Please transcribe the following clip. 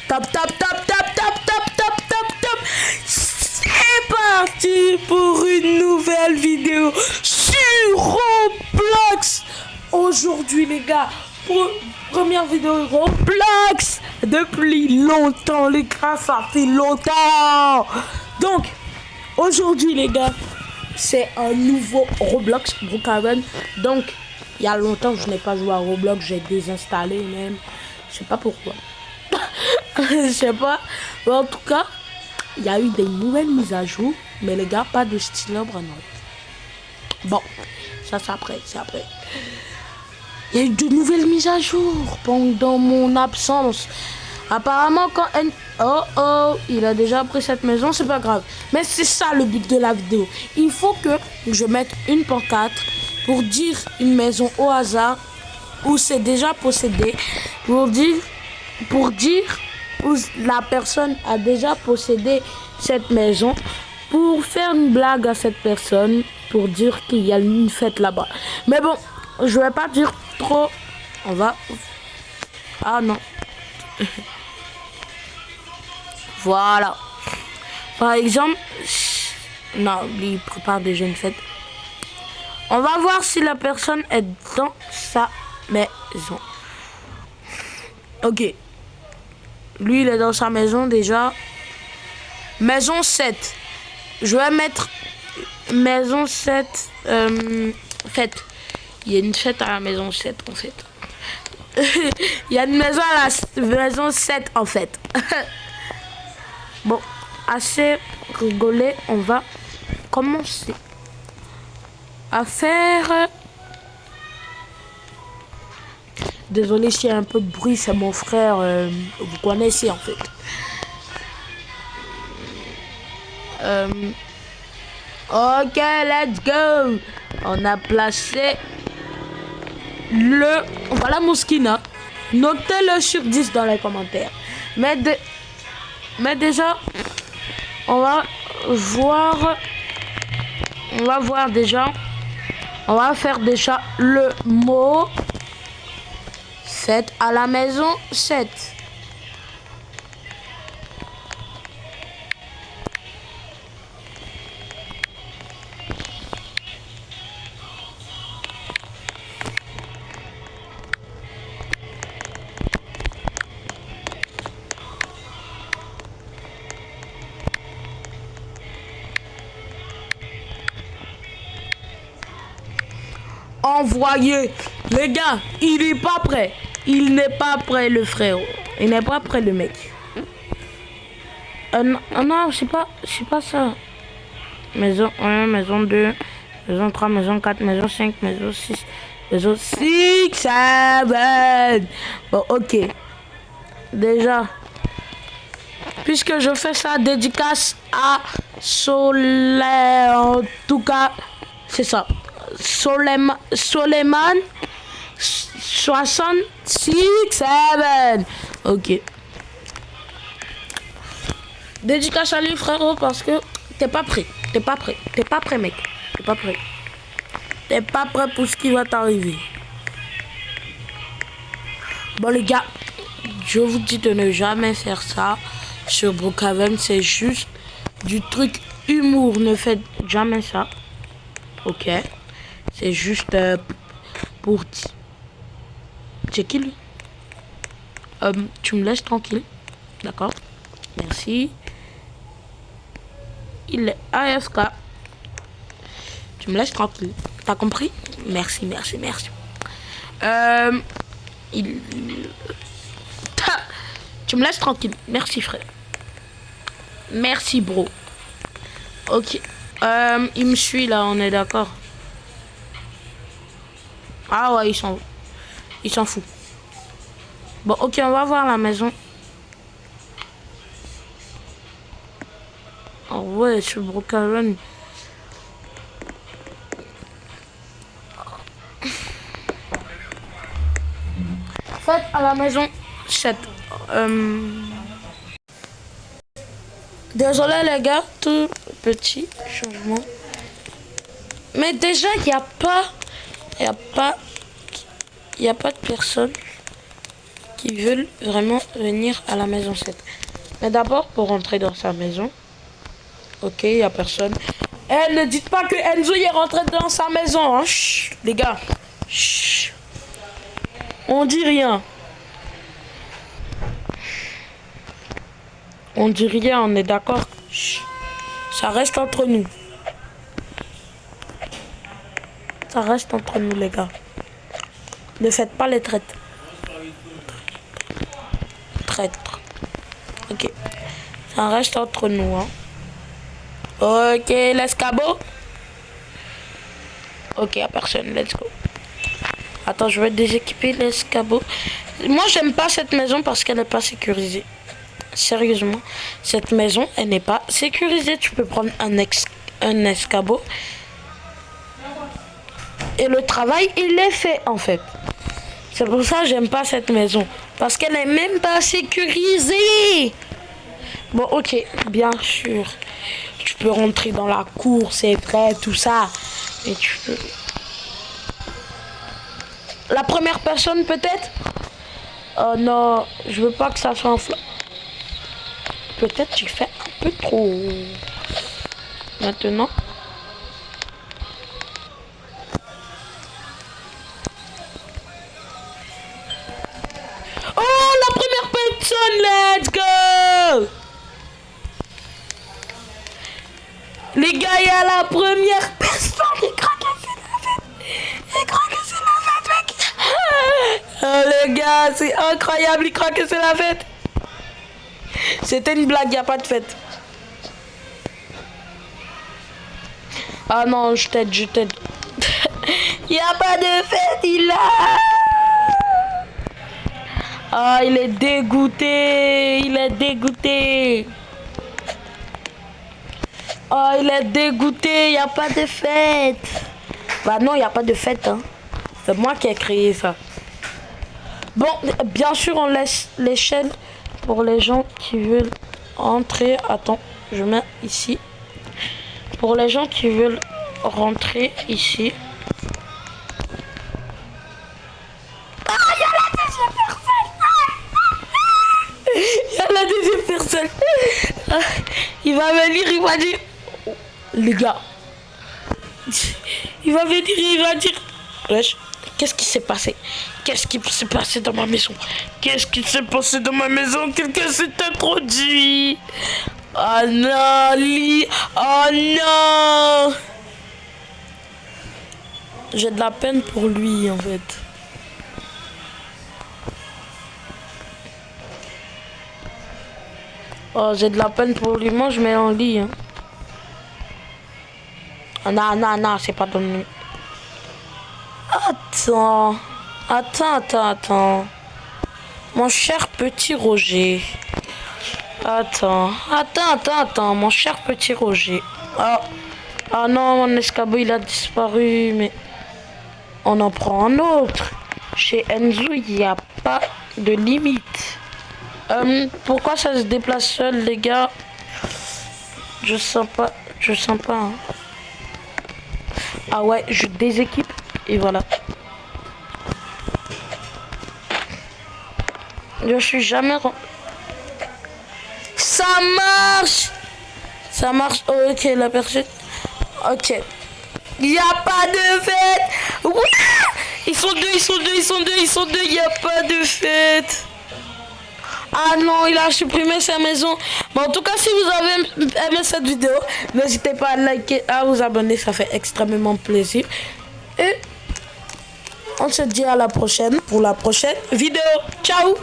Top, top, top, top, top, top, top, top, top. C'est parti pour une nouvelle vidéo sur Roblox. Aujourd'hui les gars, première vidéo Roblox depuis longtemps les gars, ça fait longtemps. Donc aujourd'hui les gars, c'est un nouveau Roblox Brookhaven. Donc il y a longtemps que je n'ai pas joué à Roblox, j'ai désinstallé même, je sais pas pourquoi. Je sais pas, mais en tout cas il y a eu des nouvelles mises à jour, mais les gars, pas de stylo Brandon. Bon, ça c'est après, il y a eu de nouvelles mises à jour pendant mon absence. Apparemment quand il a déjà pris cette maison, c'est pas grave. Mais c'est ça le but de la vidéo. Il faut que je mette une pancarte pour dire une maison au hasard où c'est déjà possédé, pour dire où la personne a déjà possédé cette maison, pour faire une blague à cette personne, pour dire qu'il y a une fête là-bas. Mais bon, je vais pas dire trop. On va... Ah non. Voilà. Par exemple... Non, lui, il prépare déjà une fête. On va voir si la personne est dans sa maison. Ok. Lui, il est dans sa maison déjà. Maison 7. Je vais mettre maison 7. Fête. Il y a une fête à la maison 7 en fait. Il y a une maison à la maison 7 en fait. Bon, assez rigolé. On va commencer à faire... Désolé s'il y a un peu de bruit, c'est mon frère, vous connaissez en fait. Ok, let's go. On a placé le... Voilà mon skin, hein. Notez-le sur 10 dans les commentaires. Mais déjà, on va voir déjà. On va faire déjà le mot... Fête à la maison 7. Envoyé. Les gars, il n'est pas prêt. Il n'est pas prêt le frère. Il n'est pas prêt le mec. Non, c'est pas ça. Maison 1, maison 2, maison 3, maison 4, maison 5, maison 6, maison 6, 7. Bon, ok. Déjà. Puisque je fais ça, dédicace à Soleil. En tout cas, c'est ça. Soleiman 66 7. Ok. Dédicace à lui frérot parce que t'es pas prêt. T'es pas prêt mec. T'es pas prêt pour ce qui va t'arriver. Bon les gars, je vous dis de ne jamais faire ça sur Brookhaven. C'est juste du truc humour. Ne faites jamais ça. Ok. C'est juste pour... C'est qui lui? Tu me laisses tranquille. D'accord. Merci. Il est AFK. Tu me laisses tranquille. T'as compris? Merci. Tu me laisses tranquille. Merci frère. Merci bro. Ok. Il me suit là, on est d'accord. Ah ouais, il s'en fout. Bon, ok, on va voir la maison. Oh ouais, sur Brookhaven. Faites à la maison 7. Désolé les gars, tout petit changement. Mais déjà, il n'y a pas de personne qui veulent vraiment venir à la maison 7. Mais d'abord, pour rentrer dans sa maison. Ok, il n'y a personne. Eh, ne dites pas que Enzo est rentré dans sa maison. Hein. Chut, les gars. Chut. On dit rien. On dit rien, on est d'accord. Ça reste entre nous. Ça reste entre nous, les gars. Ne faites pas les traîtres. Traître. Ok. Ça reste entre nous, hein. Ok, l'escabeau. Ok, y'a personne, let's go. Attends, je vais déséquiper l'escabeau. Moi, j'aime pas cette maison parce qu'elle n'est pas sécurisée. Sérieusement, cette maison, elle n'est pas sécurisée. Tu peux prendre un escabeau. Et le travail, il est fait, en fait. C'est pour ça que j'aime pas cette maison. Parce qu'elle n'est même pas sécurisée. Bon, ok, bien sûr. Tu peux rentrer dans la cour, c'est vrai, tout ça. Et tu peux... La première personne, peut-être? Oh non, je veux pas que ça soit un flop. Peut-être tu fais un peu trop. Maintenant. Oh, la première personne, let's go! Les gars, il y a la première personne. Il croit que c'est la fête. Il croit que c'est la fête, mec. Oh, les gars, c'est incroyable. Il croit que c'est la fête. C'était une blague, il n'y a pas de fête. Ah non, je t'aide, je t'aide. Il n'y a pas de fête, il a... Ah, il est dégoûté. Il est dégoûté. Oh, il est dégoûté, il n'y a pas de fête. Bah non, il n'y a pas de fête. Hein. C'est moi qui ai créé ça. Bon, bien sûr, on laisse l'échelle pour les gens qui veulent rentrer. Attends, je mets ici. Pour les gens qui veulent rentrer ici. Ah, il y a la deuxième personne. Il y a la deuxième personne. Il va venir, il va dire... Les gars, il va venir, il va dire... Wesh, qu'est-ce qui s'est passé? Qu'est-ce qui s'est passé dans ma maison? Qu'est-ce qui s'est passé dans ma maison? Quelqu'un s'est introduit. Oh non, Lee. Oh non. J'ai de la peine pour lui, en fait. Oh, j'ai de la peine pour lui. Moi, je mets en lit. Hein. Oh, non, non, non, c'est pas donné. Attends. Mon cher petit Roger. Attends, mon cher petit Roger. Ah non, mon escabeau, il a disparu, mais... On en prend un autre. Chez Enzo, il n'y a pas de limite. Pourquoi ça se déplace seul, les gars? Je sens pas, hein. Ah ouais, je déséquipe et voilà. Je suis jamais... Ça marche. Oh, ok, la personne... Ok. Il n'y a pas de fête. Ouais, ils sont deux. Il n'y a pas de fête. Ah non, il a supprimé sa maison. Mais en tout cas, si vous avez aimé cette vidéo, n'hésitez pas à liker, à vous abonner. Ça fait extrêmement plaisir. Et on se dit à la prochaine pour la prochaine vidéo. Ciao.